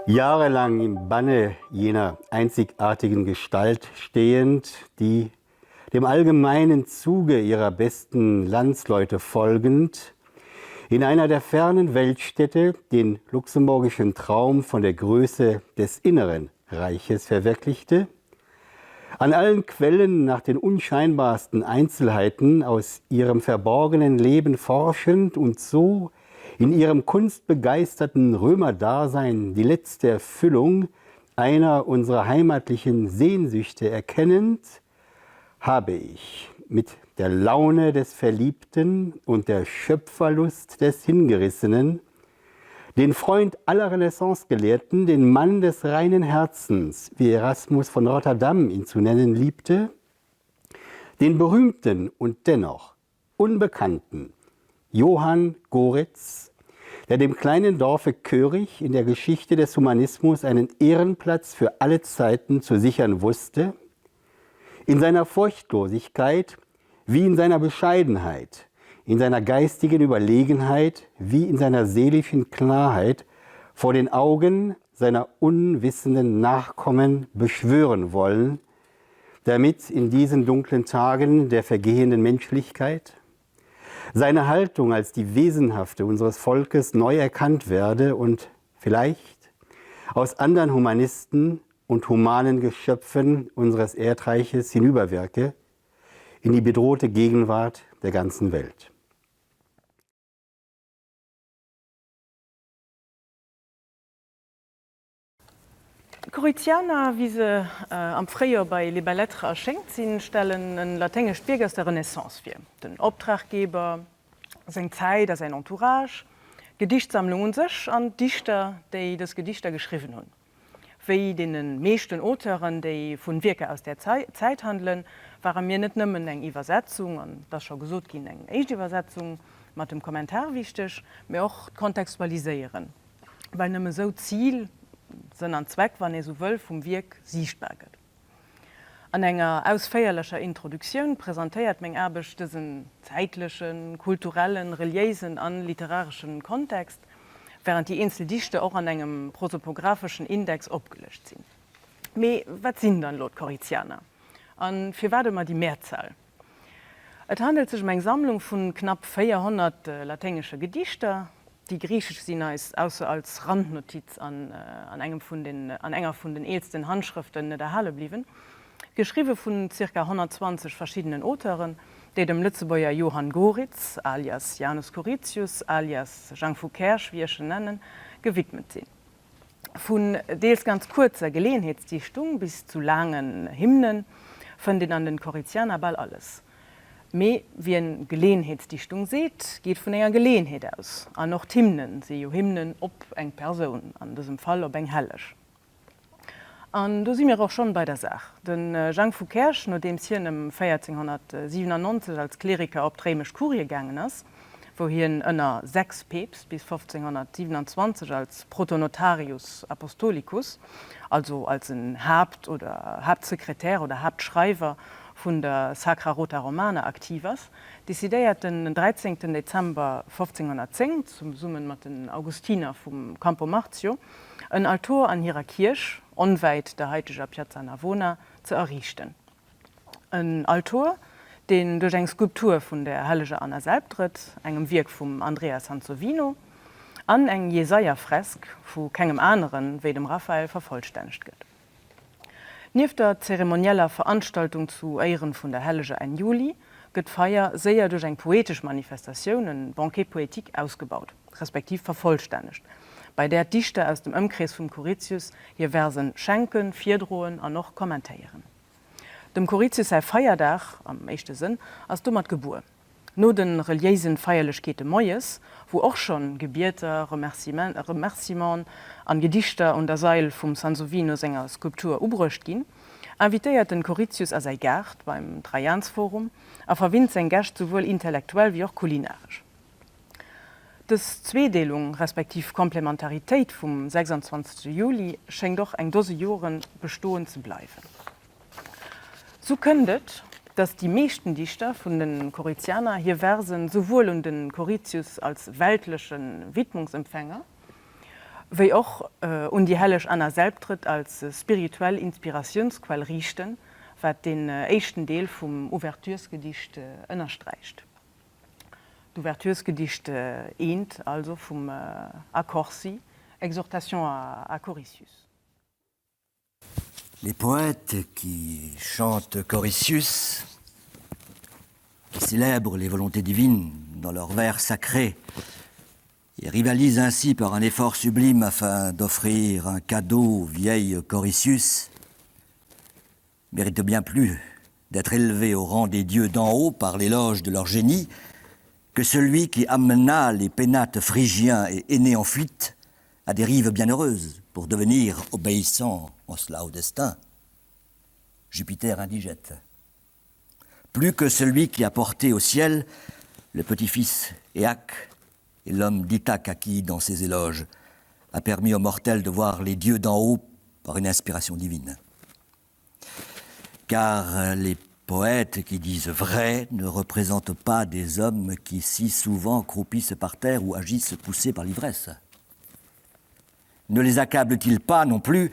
Jahrelang im Banne jener einzigartigen Gestalt stehend, die dem allgemeinen Zuge ihrer besten Landsleute folgend, in einer der fernen Weltstädte den luxemburgischen Traum von der Größe des inneren Reiches verwirklichte, an allen Quellen nach den unscheinbarsten Einzelheiten aus ihrem verborgenen Leben forschend und so in ihrem kunstbegeisterten Römerdasein die letzte Erfüllung einer unserer heimatlichen Sehnsüchte erkennend, habe ich mit der Laune des Verliebten und der Schöpferlust des Hingerissenen den Freund aller Renaissance-Gelehrten, den Mann des reinen Herzens, wie Erasmus von Rotterdam ihn zu nennen liebte, den berühmten und dennoch unbekannten Johann Goritz, der dem kleinen Dorfe Körig in der Geschichte des Humanismus einen Ehrenplatz für alle Zeiten zu sichern wusste, in seiner Furchtlosigkeit wie in seiner Bescheidenheit, in seiner geistigen Überlegenheit wie in seiner seelischen Klarheit vor den Augen seiner unwissenden Nachkommen beschwören wollen, damit in diesen dunklen Tagen der vergehenden Menschlichkeit seine Haltung als die wesenhafte unseres Volkes neu erkannt werde und vielleicht aus anderen Humanisten und humanen Geschöpfen unseres Erdreiches hinüberwirke in die bedrohte Gegenwart der ganzen Welt. Coritianer, wie se am Fréier bei Les Ballettres erschenkt sinn, stellen en latengesch Bierger aus der Renaissance fir. Den Opdrachtgeber, seg Zeit as ein Entourage, Gedichtsammlungen sech an Dichter, déi das Gedichter geschriven hunn. Wéi den meeschten Autoren, déi vun Wirke aus der Zeit handeln, waren mir net nëmmen eng Iwersetzung an das schon gesot gin eng Eichtiwersetzung mat dem Kommentar wichtech, mir och kontextualiseieren. Weil nëmme so Ziel, sondern Zweck, wann so wöl vom Wirk sichtbarget. An enger ausfeierlicher Introduktion präsentiert mein Erbisch diesen zeitlichen, kulturellen, religiösen an literarischen Kontext, während die Einzeldichte auch an einem prosopografischen Index abgelöscht sind. Aber was sind dann laut Coritianer? Und für was immer die Mehrzahl? Es handelt sich um eine Sammlung von knapp 400 lateinische Gedichter, die griechisch sind außer als Randnotiz an enger von den ältesten Handschriften der Halle blieben, geschrieben von ca. 120 verschiedenen Autoren, die dem Lützebäuer Johann Goritz, alias Janus Coritius, alias Jean Foucault, wie wir schon nennen, gewidmet sind. Von deels ganz kurzer Gelegenheitsdichtung bis zu langen Hymnen finden an den Coritianer bald alles. Me wie en Gelegenheitsdichtung seht, geht von enger Gelegenheit aus. An noch Hymnen, se Hymnen op eng Person, an diesem Fall ob eng hellisch. Und da sind wir auch schon bei der Sache. Denn Jean Foucault, nachdem es hier im 1497 als Kleriker auf die römische Kurie gegangen ist, wo hier einer 6 Päpst bis 1527 als Protonotarius Apostolicus, also als ein Hauptsekretär oder Hauptschreiber von der Sacra Rota Romana aktiv ist, dezidiert den 13. Dezember 1510 zum Summen mit den Augustiner vom Campo Marzio ein Altar an ihrer Kirche, unweit der heutigen Piazza Navona, zu errichten. Ein Altar, den durch eine Skulptur von der heiligen Anna selbst tritt, einem Werk von Andrea Sansovino, an ein Jesaja-Fresk, von keinem anderen wie dem Raphael vervollständigt wird. Neben der zeremonieller Veranstaltung zu Ehren von der heiligen 1. Juli wird die Feier sehr durch eine poetische Manifestation, ein Banquet Poetique, ausgebaut, respektive vervollständigt, bei der Dichter aus dem Umkreis von Coritius hier Versen schenken, vierdrohen und noch kommentieren. Dem Coritius sei Feierdach, am echten Sinn, als dummer Geburt. Nur den religiösen Feierlichkeiten Moyes, wo auch schon Gebete, Remerciement an Gedichter und der Seil vom Sansovino Sänger Skulptur ubrucht gehen, invitiert den Coritius als sein Gast beim Trajansforum, er verwindet sein Gast sowohl intellektuell wie auch kulinarisch. Das Zweidelung, respektive Komplementarität vom 26. Juli, scheint doch ein Dose Jahren bestehen zu bleiben. So kündet, dass die meisten Dichter von den Coritianer hier Versen sowohl um den Coritius als weltlichen Widmungsempfänger wie auch und die hellisch Anna selbtritt als spirituell Inspirationsquell richten, wat den ersten Deel vom Ouverturesgedicht ënnerstreicht. D'Ouverturesgedicht ent also vom Accorsi, Exhortation à Coricius. Les poètes qui chantent Coricius, qui célèbrent les volontés divines dans leurs vers sacrés, et rivalisent ainsi par un effort sublime afin d'offrir un cadeau au vieil Coricius, méritent bien plus d'être élevés au rang des dieux d'en haut par l'éloge de leur génie que celui qui amena les pénates phrygiens et aînés en fuite à des rives bienheureuses pour devenir obéissants en cela au destin. Jupiter indigète. Plus que celui qui a porté au ciel le petit-fils Éaque et l'homme d'Ithaque à qui, dans ses éloges, a permis aux mortels de voir les dieux d'en haut par une inspiration divine. Car les poètes qui disent vrai ne représentent pas des hommes qui si souvent croupissent par terre ou agissent poussés par l'ivresse. Ne les accable-t-il pas non plus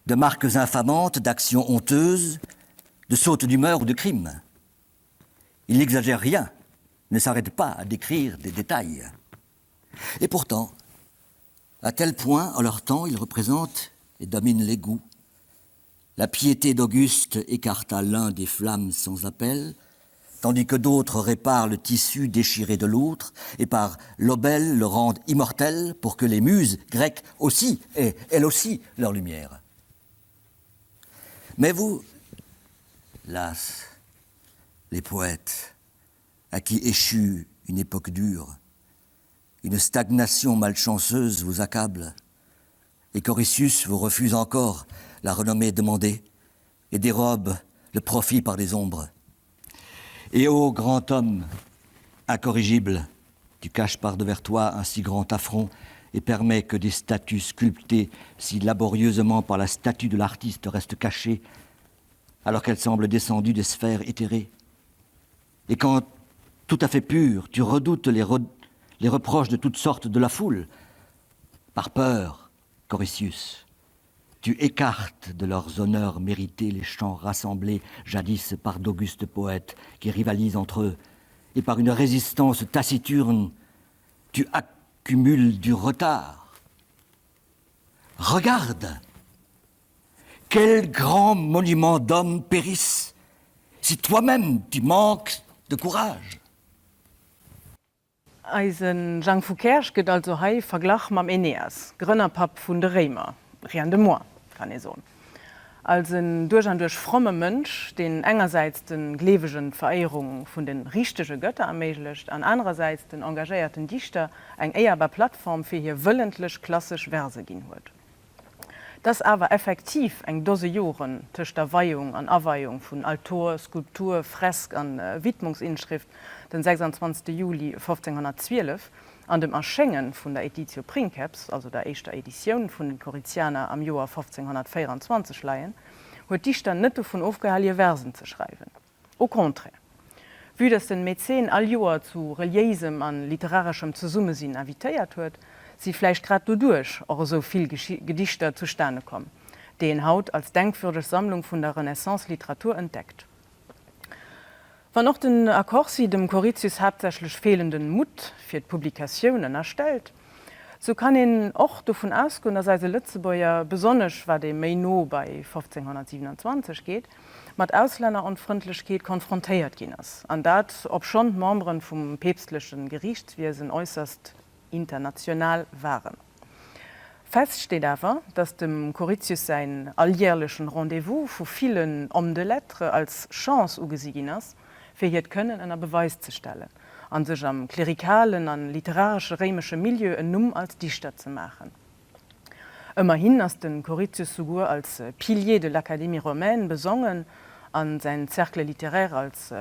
de marques infamantes, d'actions honteuses, de sautes d'humeur ou de crimes? Il n'exagère rien, ne s'arrête pas à décrire des détails. Et pourtant, à tel point, en leur temps, ils représentent et dominent les goûts. La piété d'Auguste écarta l'un des flammes sans appel, tandis que d'autres réparent le tissu déchiré de l'autre, et par l'obèle le rendent immortel pour que les muses grecques aussi aient, elles aussi, leur lumière. Mais vous, las, les poètes, à qui échut une époque dure, une stagnation malchanceuse vous accable, et Coricius vous refuse encore la renommée demandée, et dérobe le profit par des ombres. Et ô grand homme, incorrigible, tu caches par-devers toi un si grand affront et permets que des statues sculptées si laborieusement par la statue de l'artiste restent cachées, alors qu'elles semblent descendues des sphères éthérées. Et quand, tout à fait pur, tu redoutes les reproches de toutes sortes de la foule, par peur, Coricius, tu écartes de leurs honneurs mérités les chants rassemblés jadis par d'augustes poètes qui rivalisent entre eux, et par une résistance taciturne, tu accumules du retard. Regarde, quel grand monument d'hommes périssent si toi-même tu manques de courage. Eisen Jean Foucault geht also hei Verglach mam Aeneas, grënner Pap vun de Remer, Rien de moi, kann ich so. Als ein durch und durch fromme Mensch, den einerseits den glewischen Verehrungen von den richtigen Göttern ermöglicht, an andererseits den engagierten Dichter eine eherbar Plattform für hier willentlich klassisch Verse gehen wird. Das aber effektiv eng dose Joren zwischen der Weihung an Abweihung von Altor, Skulptur, Fresk an Widmungsinschrift den 26. Juli 1512 an dem Erschenken von der Editio Princeps, also der ersten Edition von den Corinzianer am Jahr 1524 leihen, hat Dichter nicht davon aufgehalten, Versen zu schreiben. Au contraire. Wie das den Mäzen all Jahr zu religiösem und literarischem Zusammensinn invitiert wird, sie vielleicht gerade dadurch auch so viel Gedichte zustande kommen, den Haut als denkwürdige Sammlung von der Renaissance-Literatur entdeckt. Wann noch den Accorsi dem Coricius hauptsächlich fehlenden Mut für die Publikationen erstellt, so kann ihn auch davon ausgehen, dass also Lützebäuer besonders, was dem Meino bei 1527 geht, mit Ausländer und Freundlichkeit konfrontiert gehen ist. Und das, ob schon Membern vom päpstlichen Gerichtswesen äußerst international waren. Fest steht aber, dass dem Coricius sein alljährlichen Rendezvous für vielen Hommes de Lettres als Chance angesehen ist, für hier können einen Beweis zu stellen, an sich am klerikalen, an literarischen römischen Milieu einen Numm als Dichter zu machen. Immerhin ist den Coricius sogar als Pilier de l'Académie romaine besungen, an sein Cercle littéraire als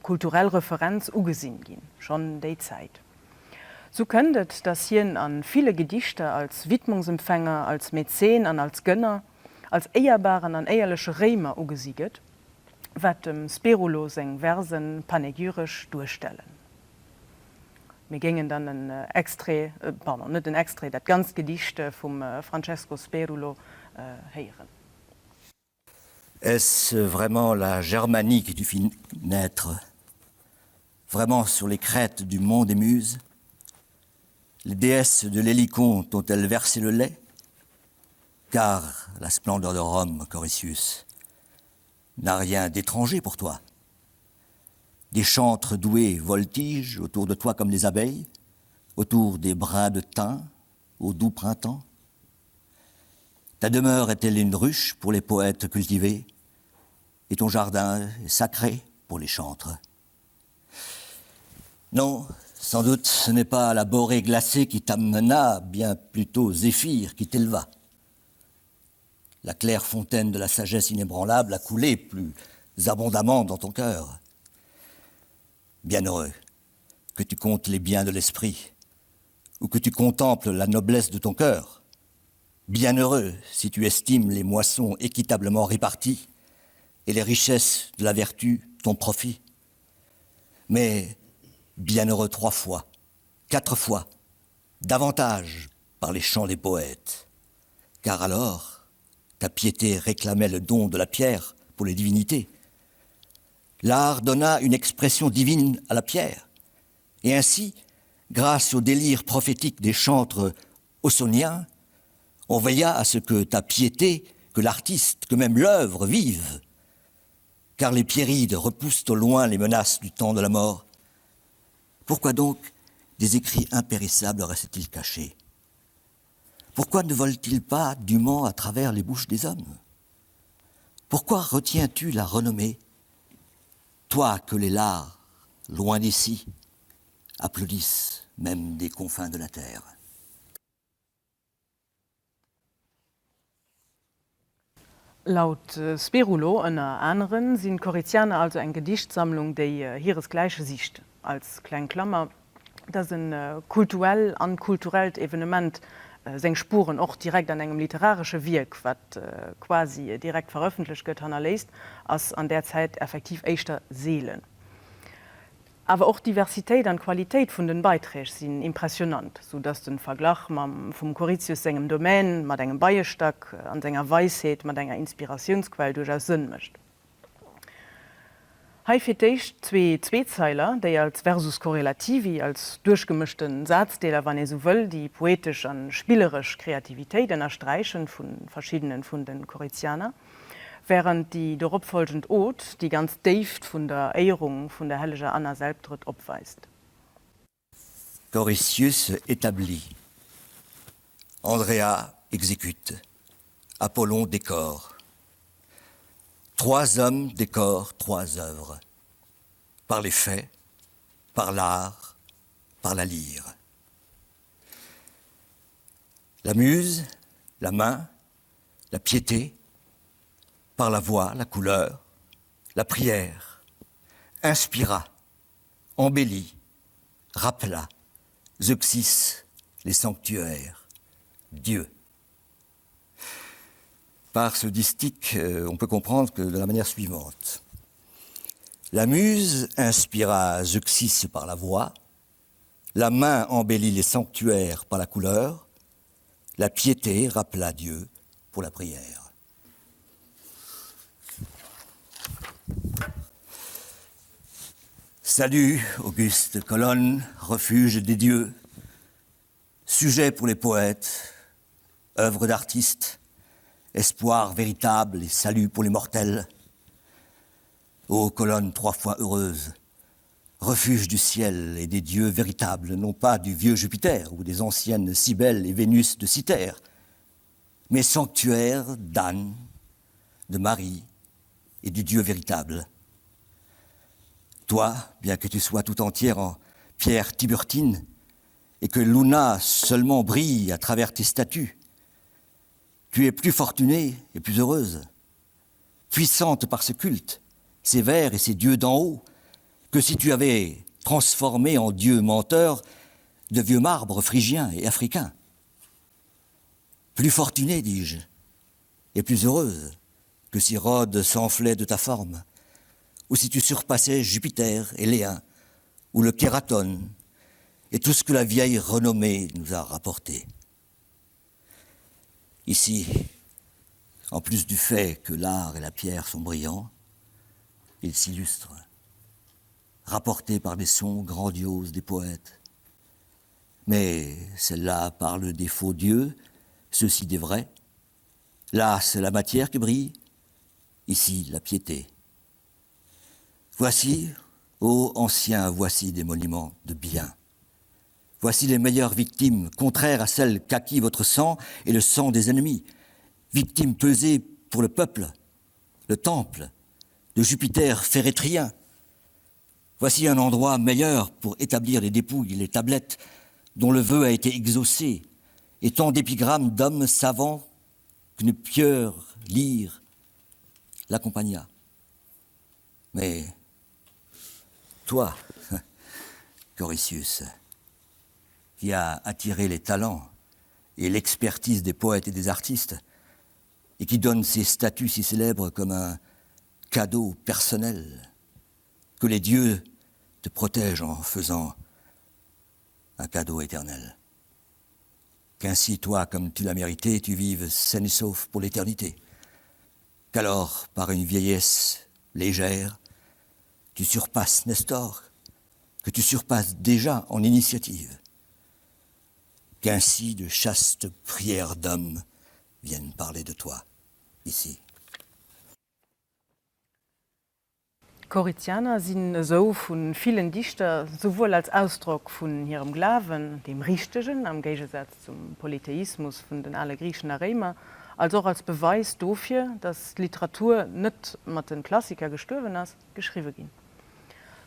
kulturelle Referenz angesehen gehen, schon die Zeit. So könntet das hier an viele Gedichte als Widmungsempfänger, als Mäzen und als Gönner, als ehrbaren und ehrliche Römer angesieget, was dem Sperulo seng Versen panegyrisch durchstellen. Wir gingen dann net den Extré, dat ganz Gedicht vom Francesco Sperulo heieren. Est-ce vraiment la Germanie que tu fis naître? Vraiment sur les crêtes du mont des Muses? Les déesses de l'Hélicon t'ont-elles versé le lait? Car la splendeur de Rome, Coricius, n'a rien d'étranger pour toi. Des chantres doués voltigent autour de toi comme les abeilles, autour des brins de thym au doux printemps. Ta demeure est-elle une ruche pour les poètes cultivés, et ton jardin est sacré pour les chantres? Non, sans doute ce n'est pas la borée glacée qui t'amena, bien plutôt Zéphyr qui t'éleva. La claire fontaine de la sagesse inébranlable a coulé plus abondamment dans ton cœur. Bienheureux que tu comptes les biens de l'esprit, ou que tu contemples la noblesse de ton cœur. Bienheureux si tu estimes les moissons équitablement réparties et les richesses de la vertu ton profit. Mais bienheureux 3 fois, 4 fois, davantage par les chants des poètes, car alors ta piété réclamait le don de la pierre pour les divinités. L'art donna une expression divine à la pierre, et ainsi, grâce au délire prophétique des chantres ausoniens, on veilla à ce que ta piété, que l'artiste, que même l'œuvre vivent. Car les Pierrides repoussent au loin les menaces du temps de la mort. Pourquoi donc des écrits impérissables restent-ils cachés? Pourquoi ne volent-ils pas dûment à travers les bouches des hommes? Pourquoi retiens-tu la renommée, toi que les lards, loin d'ici, applaudissent même des confins de la terre? Laut Sperulo ënner anderen sinn Coricianer also eng Gedichtsammlung déi hiresgleiche Sicht als Kleinklammer, dats een kulturell an kulturellt Evenement seng Spuren och direkt an engem literarsche Wirk, wat quasi direkt veröffentlicht gëtt han erläst, ass an der Zeit effektiv éichter Seelen. Aber auch Diversitéit an Qualitéit vun den Beiträg sinn impressionant, so dats den Verglach vum Coricius engem Domain, mat engem Beiestack, an senger Weisheet, mat enger Inspirationsquell durchaus sinn mischt. Haifirteicht Zweezeiler, déi als Versus Korrelativi, als durchgemischten Satzdeler, wann so wëll, die poetisch an spielerisch Kreativitéit erstreichen vun verschiedenen vun den Coricianer, während die doropfolgend Ot die ganz deft vun der Ehrung vun der helliger Anna Selbtritt opweist. Coricius établit, Andrea exécute, Apollon décore. 3 hommes décorent 3 œuvres, par les faits, par l'art, par la lyre. La muse, la main, la piété, par la voix, la couleur, la prière, inspira, embellit, rappela, Zeuxis, les sanctuaires, Dieu. Par ce distique, on peut comprendre que de la manière suivante. La muse inspira Zeuxis par la voix, la main embellit les sanctuaires par la couleur, la piété rappela Dieu pour la prière. Salut, auguste colonne, refuge des dieux, sujet pour les poètes, œuvre d'artistes, espoir véritable et salut pour les mortels. Ô colonne 3 fois heureuse, refuge du ciel et des dieux véritables, non pas du vieux Jupiter ou des anciennes Cybèles et Vénus de Cythère, mais sanctuaire d'Anne, de Marie et du Dieu véritable. Toi, bien que tu sois tout entière en pierre tiburtine et que Luna seulement brille à travers tes statues, tu es plus fortunée et plus heureuse, puissante par ce culte, ces vers et ces dieux d'en haut, que si tu avais transformé en dieux menteurs de vieux marbres phrygiens et africains. Plus fortunée, dis-je, et plus heureuse que si Rhodes s'enflait de ta forme, ou si tu surpassais Jupiter et Léa, ou le Kératone, et tout ce que la vieille renommée nous a rapporté. Ici, en plus du fait que l'art et la pierre sont brillants, ils s'illustrent, rapportés par des sons grandioses des poètes. Mais celle-là parle des faux dieux, ceux-ci des vrais. Là, c'est la matière qui brille, ici, la piété. Voici, ô anciens, voici des monuments de bien. Voici les meilleures victimes, contraires à celles qu'acquit votre sang et le sang des ennemis. Victimes pesées pour le peuple, le temple de Jupiter férétrien. Voici un endroit meilleur pour établir les dépouilles, les tablettes dont le vœu a été exaucé, et tant d'épigrammes d'hommes savants qu'une pieure lyre l'accompagna. Mais toi, Coricius, qui a attiré les talents et l'expertise des poètes et des artistes, et qui donne ces statues si célèbres comme un cadeau personnel, que les dieux te protègent en faisant un cadeau éternel. Qu'ainsi, toi, comme tu l'as mérité, tu vives sain et sauf pour l'éternité. Qu'alors, par une vieillesse légère, tu surpasses Nestor, que tu surpasses déjà en initiative. Qu'ainsi de chastes prières d'hommes viennent parler de toi, ici. Corinthianer sind so von vielen Dichter sowohl als Ausdruck von ihrem Glauben, dem Richtigen, am Gegensatz zum Polytheismus von den alle Griechen und Römer, als auch als Beweis dafür, dass Literatur nicht mit den Klassikern gestorben ist, geschrieben ging.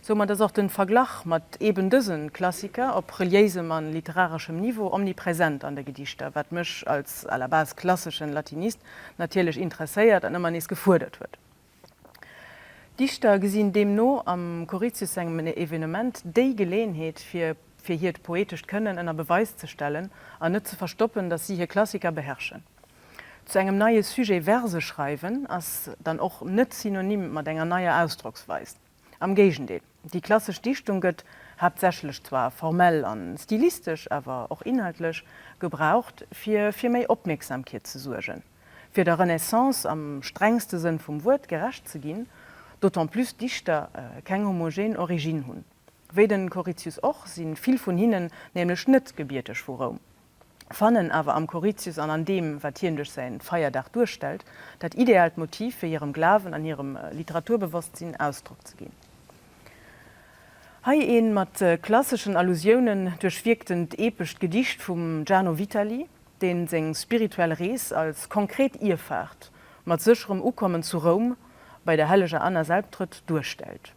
So man das auch den Vergleich mit eben diesen Klassiker auf religiösem und literarischem Niveau omnipräsent an der Gedichte, was mich als à la base klassischen Latinist natürlich interessiert und immer nicht gefordert wird. Dichter gesinn demno am Coricius engem Evenement déi Gelegenheet fir hier poetisch Können ënner Beweis zu stellen, an net zu verstoppen, dass sie hier Klassiker beherrschen. Zu engem neue Sujet Verse schreiben, ass dann auch net synonym mat enger neue Ausdrucksweis. Am Gegendeel. Die klassische Dichtung gëtt hauptsächlich zwar formell an stilistisch, aber auch inhaltlich gebraucht fir méi Aufmerksamkeit zu suchen. Für der Renaissance am strengste Sinn vom Wort gerecht zu gehen, d'autant plus Dichter keine homogene Origine haben. Wie den Coricius auch, sind viel von ihnen nämlich nicht gebürtig von Rom. Fanden aber am Coricius an dem, was hier durch sein Feierdach durchstellt, das ideale Motiv für ihrem Glauben an ihrem Literaturbewusstsein Ausdruck zu gehen. Hier ein mit klassischen Allusionen durchwirkend episch Gedicht von Giano Vitali, den sein spirituelle Reis als konkret Irrfahrt mit sicherem Ankommen zu Rom bei der Hellige Anna Selbtritt durchstellt.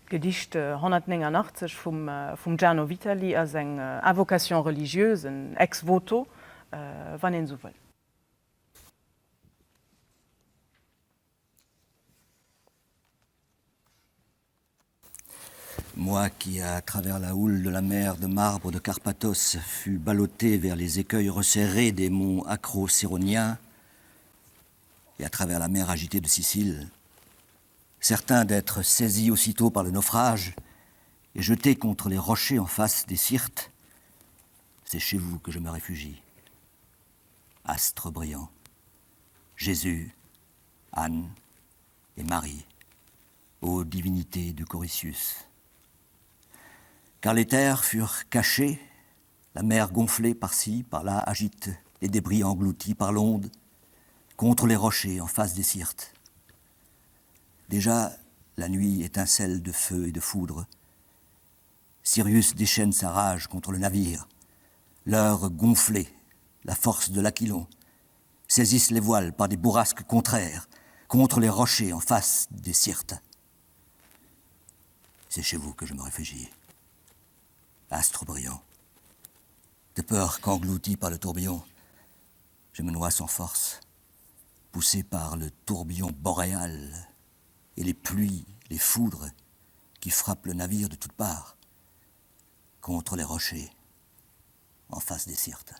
Gedicht 189 vom Giano Vitali als eine Avocation religieuse, ein ex voto, wann ihn so will. Moi qui, à travers la houle de la mer de marbre de Carpathos, fus ballotté vers les écueils resserrés des monts acro-céroniens, et à travers la mer agitée de Sicile, certain d'être saisi aussitôt par le naufrage et jeté contre les rochers en face des Syrtes, c'est chez vous que je me réfugie. Astre brillant, Jésus, Anne et Marie, ô divinités du Coricius. Car les terres furent cachées, la mer gonflée par-ci, par-là agite les débris engloutis par l'onde, contre les rochers en face des Syrtes. Déjà, la nuit étincelle de feu et de foudre. Sirius déchaîne sa rage contre le navire. L'heure gonflée, la force de l'Aquilon, saisissent les voiles par des bourrasques contraires, contre les rochers en face des Syrtes. C'est chez vous que je me réfugie. Astre brillant. De peur qu'englouti par le tourbillon, je me noie sans force, poussé par le tourbillon boréal et les pluies, les foudres qui frappent le navire de toutes parts, contre les rochers, en face des Syrtes.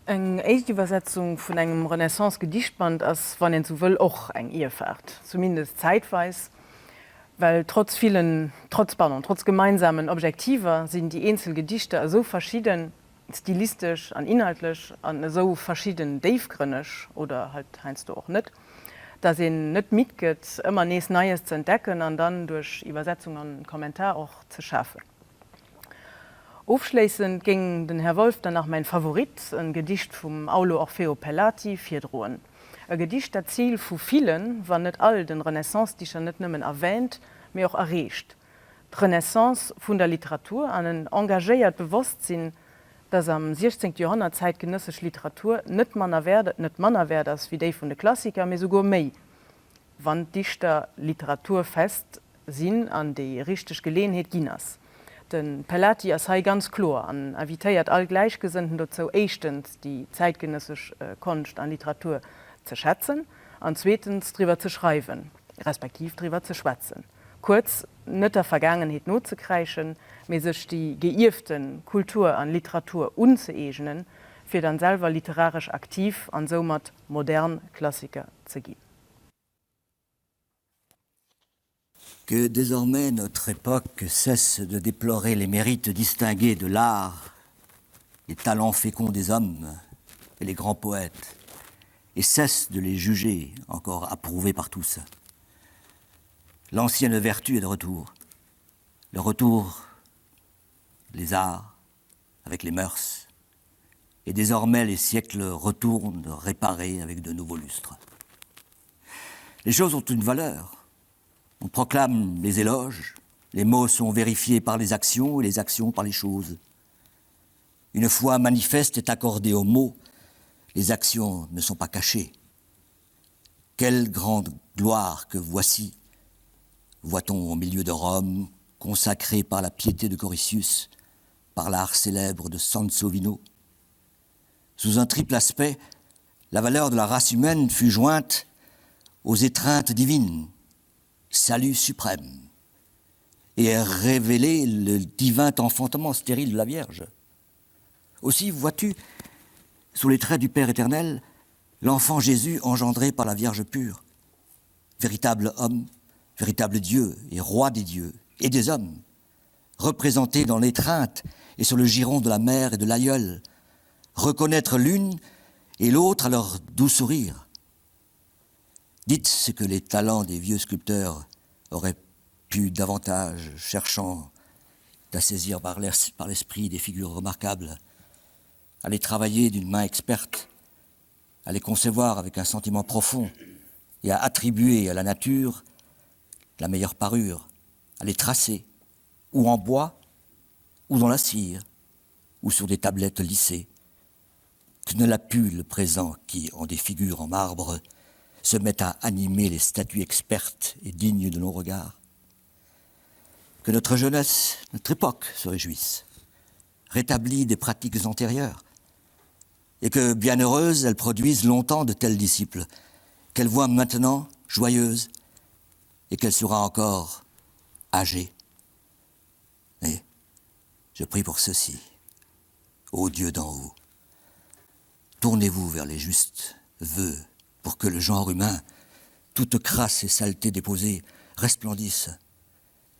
Eng Echtübersetzung von einem Renaissance-Gedichtband ist, wenn man so will, auch eng Irrfahrt. Zumindest zeitweise. Weil trotz gemeinsamen Objektiver sind die Einzelgedichte so verschieden, stilistisch, an inhaltlich, an so verschieden Davegrünnisch oder halt heinst du auch nicht, dass sie nicht mitgeht, immer nächstes Neues zu entdecken und dann durch Übersetzung und Kommentar auch zu schaffen. Aufschließend ging den Herr Wolf dann nach mein Favorit, ein Gedicht vom Aulo Orfeo Pellati, 4 Drohen. Ein Gedicht der Ziel von vielen, war nicht all den Renaissance, die schon nicht nur erwähnt, mir auch erreicht. Die Renaissance von der Literatur an ein engagiert Bewusstsein, dass am 16. Jahrhundert zeitgenössische Literatur nicht Manner wäre, das wie die von den Klassikern, aber sogar mehr. Wann Dichter Literatur fest sind an die richtige Gelegenheit Ginas. Den Pellati ist hier ganz klar und invitiert all Gleichgesinnten dazu, erstens die zeitgenössische Kunst an Literatur zu schätzen und zweitens darüber zu schreiben, respektive darüber zu schwätzen. Kurz, nicht der Vergangenheit not zu kreischen, aber sich die geirrten Kultur an Literatur unzueignen, für dann selber literarisch aktiv und somit modern Klassiker zu gehen. Que désormais notre époque cesse de déplorer les mérites distingués de l'art, les talents féconds des hommes et les grands poètes, et cesse de les juger, encore approuvés par tous. L'ancienne vertu est de retour. Le retour, les arts, avec les mœurs, et désormais les siècles retournent réparés avec de nouveaux lustres. Les choses ont une valeur. On proclame les éloges, les mots sont vérifiés par les actions et les actions par les choses. Une foi manifeste est accordée aux mots, les actions ne sont pas cachées. Quelle grande gloire que voici, voit-on au milieu de Rome, consacrée par la piété de Coricius, par l'art célèbre de Sansovino. Sous un triple aspect, la valeur de la race humaine fut jointe aux étreintes divines, salut suprême, et a révélé le divin enfantement stérile de la Vierge. Aussi, vois-tu, sous les traits du Père éternel, l'enfant Jésus engendré par la Vierge pure, véritable homme, véritable Dieu et roi des dieux et des hommes, représenté dans l'étreinte et sur le giron de la mère et de l'aïeul, reconnaître l'une et l'autre à leur doux sourire. Dites ce que les talents des vieux sculpteurs auraient pu davantage, cherchant à saisir par l'esprit des figures remarquables, à les travailler d'une main experte, à les concevoir avec un sentiment profond et à attribuer à la nature la meilleure parure, à les tracer, ou en bois, ou dans la cire, ou sur des tablettes lissées, que ne l'a pu le présent qui, en des figures en marbre, se met à animer les statues expertes et dignes de nos regards. Que notre jeunesse, notre époque se réjouisse, rétablit des pratiques antérieures, et que, bienheureuse, elle produise longtemps de tels disciples, qu'elle voit maintenant joyeuse, et qu'elle sera encore âgée. Et je prie pour ceci, ô Dieu d'en haut, tournez-vous vers les justes vœux pour que le genre humain, toute crasse et saleté déposée, resplendisse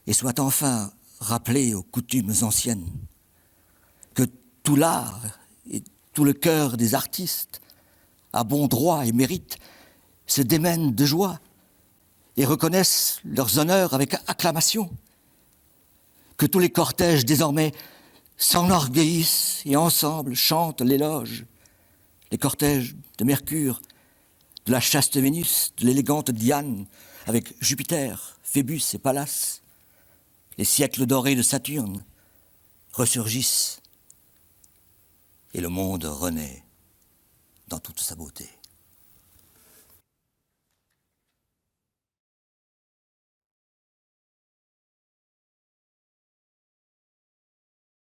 et soit enfin rappelé aux coutumes anciennes, que tout l'art et tout le cœur des artistes, à bon droit et mérite, se démènent de joie et reconnaissent leurs honneurs avec acclamation, que tous les cortèges désormais s'enorgueillissent et ensemble chantent l'éloge, les cortèges de Mercure, de la chaste Vénus, de l'élégante Diane, avec Jupiter, Phébus et Pallas, les siècles dorés de Saturne ressurgissent et le monde renaît dans toute sa beauté.